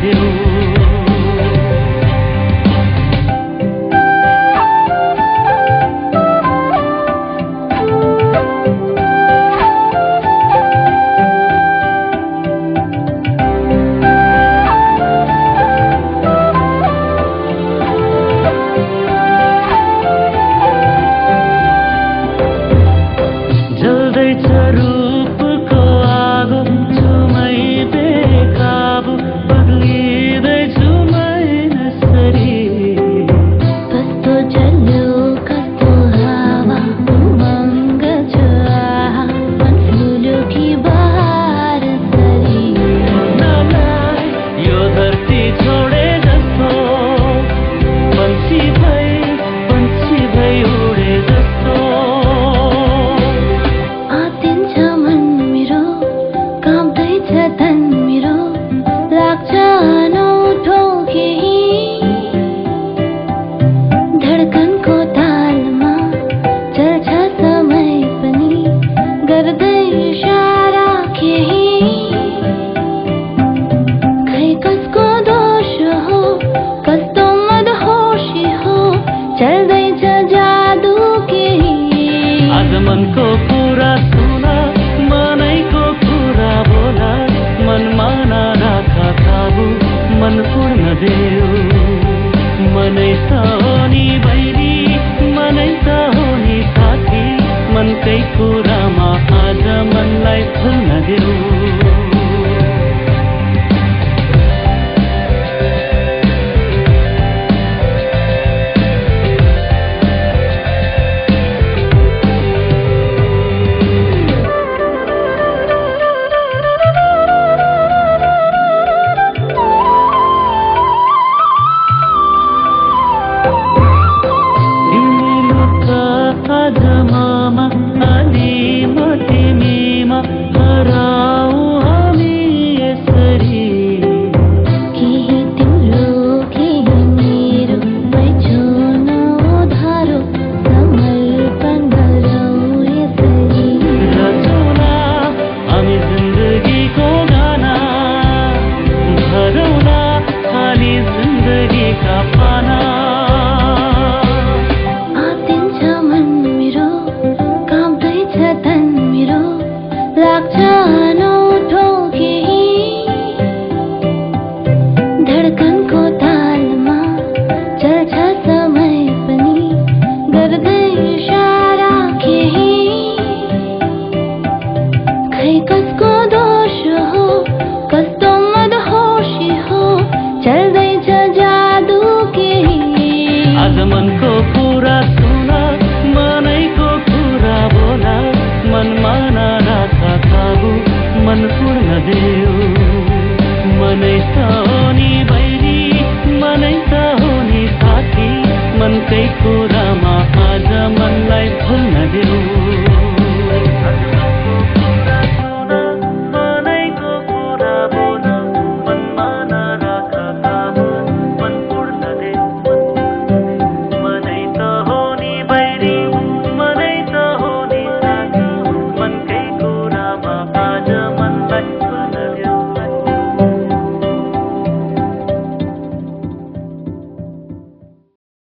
देऊ। जल्दैछ रूपको आगो, छुमै बेकाबु बदलिँदैछु मै नसरी। कस्तो जल्यो कस्तो हावा उमङ्ग छ आहा, मन फुल्यो कि बहार सरी। मलाई यो धरती छोडे जस्तो, पंछी भई उडे जस्तो। आतिन्छ मन मेरो, काम्दैछ तन मेरो, लाग्छ अनौठो केही। धडकनको तालमा चल्छ समय पनि, गर्दै इशारा केही। खै कसको दोष हो, कस्तो मदहोशी हो, चल्दैछ जादु केही। आज मनको कुरा सुन, मनैको कुरा बोला, मनमा नराख काबु, मन उड्न देऊ। मनै त हो नि बहिनी, मनै त हो नि साथी, मनकै कुरामा आज मनलाई भुल्न देऊ। आज ममा अनि म तिमीमा हराऊ हामी यसरी। केही तिम्रो केही मेरो, भइछुन उधारो, समर्पण गरौँ यसरी। रचौँला हामी जिन्दगीको गाना, भरौँला खाली जिन्दगीका पाना। आतिन्छ मन मेरो, काम्दैछ तन मेरो, लाग्छ अनौठो केही। धडकनको तालमा चल्छ समय पनि, गर्दै इशारा केही। खै कसको दोष हो, कस्तो मदहोशी हो, चल्दैछ जादु केही। आज मनको कुरा